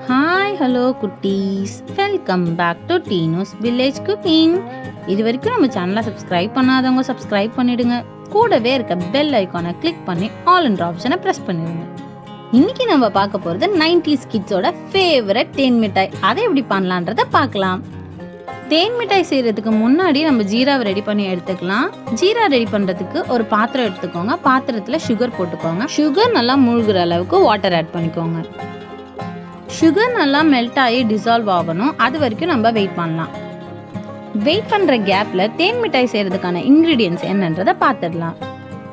Hi hello குட்டீஸ், welcome back to Deenu's village cooking. இது வரைக்கும் நம்ம சேனலை சப்ஸ்கிரைப் பண்ணாதவங்க சப்ஸ்கிரைப் பண்ணிடுங்க. கூடவே இருக்க பெல் ஐக்கானை கிளிக் பண்ணி ஆல் என்ற ஆப்ஷனை ப்ரெஸ் பண்ணிடுங்க. இன்னைக்கு நம்ம பார்க்க போகிறது 90s கிட்ஸோட ஃபேவரட் தேன் மிட்டாய். அதை எப்படி பண்ணலான்றதை பார்க்கலாம். தேன் மிட்டாய் செய்கிறதுக்கு முன்னாடி நம்ம ஜீராவை ரெடி பண்ணி எடுத்துக்கலாம். ஜீரா ரெடி பண்ணுறதுக்கு ஒரு பாத்திரம் எடுத்துக்கோங்க. பாத்திரத்தில் சுகர் போட்டுக்கோங்க. சுகர் நல்லா மூழ்கிற அளவுக்கு வாட்டர் ஆட் பண்ணிக்கோங்க. சுகர் நல்லா மெல்ட் ஆகி டிசால்வ் ஆகணும். அது வரைக்கும் நம்ம வெயிட் பண்ணலாம். வெயிட் பண்ணுற கேப்பில் தேன் மிட்டாய் செய்கிறதுக்கான இன்க்ரீடியன்ஸ் என்னன்றதை பார்த்துடலாம்.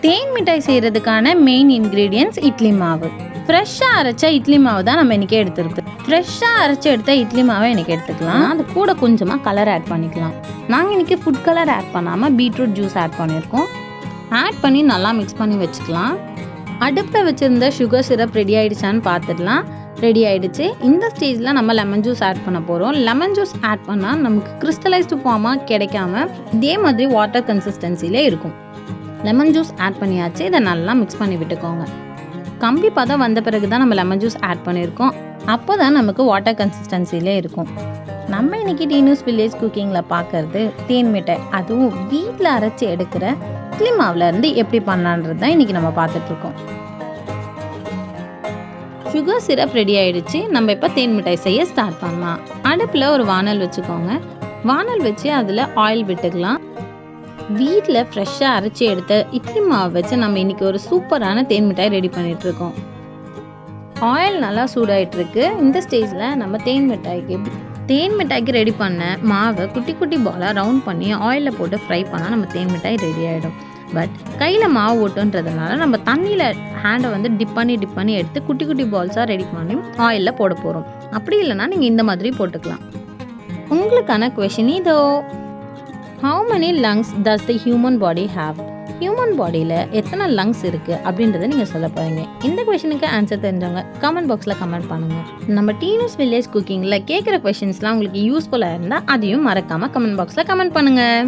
தேன் மிட்டாய் செய்கிறதுக்கான மெயின் இன்க்ரீடியன்ஸ் இட்லி மாவு. ஃப்ரெஷ்ஷாக அரைச்ச இட்லி மாவு தான் நம்ம இன்றைக்கி எடுத்துருக்கு. ஃப்ரெஷ்ஷாக அரைச்சி எடுத்த இட்லி மாவை இன்றைக்கி எடுத்துக்கலாம். அது கூட கொஞ்சமாக கலர் ஆட் பண்ணிக்கலாம். நாங்கள் இன்றைக்கி ஃபுட் கலர் ஆட் பண்ணாமல் பீட்ரூட் ஜூஸ் ஆட் பண்ணியிருக்கோம். ஆட் பண்ணி நல்லா மிக்ஸ் பண்ணி வச்சுக்கலாம். அடுப்பில் வச்சுருந்த சுகர் சிரப் ரெடி ஆகிடுச்சான்னு பார்த்துடலாம். ரெடி ஆகிடுச்சு. இந்த ஸ்டேஜில் நம்ம லெமன் ஜூஸ் ஆட் பண்ண போகிறோம். லெமன் ஜூஸ் ஆட் பண்ணால் நமக்கு கிறிஸ்டலைஸ்டு ஃபார்மாக கிடைக்காம இதே மாதிரி வாட்டர் கன்சிஸ்டன்சிலே இருக்கும். லெமன் ஜூஸ் ஆட் பண்ணியாச்சு. இதை நல்லா மிக்ஸ் பண்ணி விட்டுக்கோங்க. கம்பி பதம் வந்த பிறகு தான் நம்ம லெமன் ஜூஸ் ஆட் பண்ணியிருக்கோம். அப்போ தான் நமக்கு வாட்டர் கன்சிஸ்டன்சிலே இருக்கும். நம்ம இன்னைக்கு டீனூஸ் வில்லேஜ் குக்கிங்கில் பார்க்கறது தேன் மிட்டாய், அதுவும் வீட்டில் அரைச்சி எடுக்கிற இட்லி மாவில் இருந்து எப்படி பண்ணலான்றது தான் இன்றைக்கி நம்ம பார்த்துட்ருக்கோம். சுகர் சிரப் ரெடி ஆகிடுச்சு. நம்ம இப்போ தேன் மிட்டாய் செய்ய ஸ்டார்ட் பண்ணலாம். அடுப்பில் ஒரு வானல் வச்சுக்கோங்க. வானல் வச்சு அதில் ஆயில் விட்டுக்கலாம். வீட்டில் ஃப்ரெஷ்ஷாக அரைச்சி எடுத்த இட்லி மாவு வச்சு நம்ம இன்றைக்கி ஒரு சூப்பரான தேன் மிட்டாய் ரெடி பண்ணிகிட்ருக்கோம். ஆயில் நல்லா சூடாகிட்டுருக்கு. இந்த ஸ்டேஜில் நம்ம தேன் மிட்டாய்க்கு ரெடி பண்ண மாவை குட்டி குட்டி பாலாக ரவுண்ட் பண்ணி ஆயிலில் போட்டு ஃப்ரை பண்ணால் நம்ம தேன் மிட்டாய் ரெடி ஆகிடும். பட் கையில் மாவு ஓட்டுன்றதுனால நம்ம தண்ணியில் ஹேண்டை டிப் பண்ணி எடுத்து குட்டி குட்டி பால்ஸாக ரெடி பண்ணி ஆயிலில் போட போகிறோம். அப்படி இல்லைனா நீங்கள் இந்த மாதிரி போட்டுக்கலாம். உங்களுக்கான கொஷின் இதோ. How many lungs does the human body have? Human பாடியில் எத்தனை லங்ஸ் இருக்குது அப்படின்றத நீங்கள் சொல்ல போகிறீங்க. இந்த கொஷனுக்கு ஆன்சர் தெரிஞ்சவங்க கமெண்ட் பாக்ஸில் கமெண்ட் பண்ணுங்கள். நம்ம டீனூஸ் வில்லேஜ் குக்கிங்கில் கேட்குற கொஷின்ஸ்லாம் உங்களுக்கு யூஸ்ஃபுல்லாக இருந்தால் அதையும் மறக்காமல் கமெண்ட் பாக்ஸில் கமெண்ட் பண்ணுங்கள்.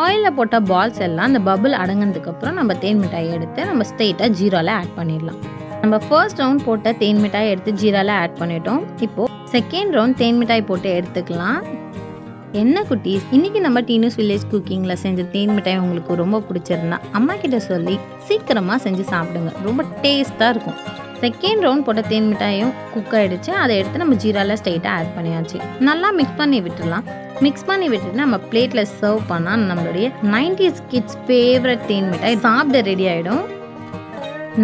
ஆயிலில் போட்ட பால்ஸ் எல்லாம் அந்த பபிள் அடங்கினதுக்கப்புறம் நம்ம தேன் மிட்டாயை எடுத்து நம்ம ஸ்ட்ரெயிட்டாக ஜீராவில் ஆட் பண்ணிடலாம். நம்ம ஃபர்ஸ்ட் ரவுண்ட் போட்ட தேன் மிட்டாய் எடுத்து ஜீராவில் ஆட் பண்ணிட்டோம். இப்போது செகண்ட் ரவுண்ட் தேன் மிட்டாய் போட்டு எடுத்துக்கலாம். என்ன குட்டீஸ், இன்றைக்கி நம்ம டீனூஸ் வில்லேஜ் குக்கிங்கில் செஞ்ச தேன் மிட்டாய் உங்களுக்கு ரொம்ப பிடிச்சிருந்தா அம்மா கிட்ட சொல்லி சீக்கிரமாக செஞ்சு சாப்பிடுங்க. ரொம்ப டேஸ்ட்டாக இருக்கும். செகண்ட் ரவுண்ட் போட்ட தேன் மிட்டாயும் குக் ஆகிடுச்சு. அதை எடுத்து நம்ம ஜீராவில் ஸ்ட்ரெயிட்டாக ஆட் பண்ணியாச்சு. நல்லா மிக்ஸ் பண்ணி விட்டுடலாம். மிக்ஸ் பண்ணி விட்டுட்டு நம்ம பிளேட்டில் சர்வ் பண்ணால் நம்மளுடைய 90s கிட்ஸ் ஃபேவரட் தேன் மிட்டாய் சாப்பிட ரெடி ஆகிடும்.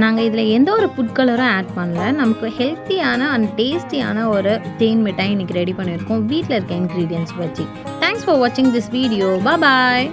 நாங்கள் இதில் எந்த ஒரு ஃபுட் கலரும் ஆட் பண்ணல. நமக்கு ஹெல்த்தியான அண்ட் டேஸ்டியான ஒரு தேன் மிட்டாய் இன்றைக்கி ரெடி பண்ணியிருக்கோம் வீட்டில் இருக்க இன்க்ரீடியன்ஸ் வச்சு. தேங்க்ஸ் ஃபார் வாட்சிங் திஸ் வீடியோ. பாய்.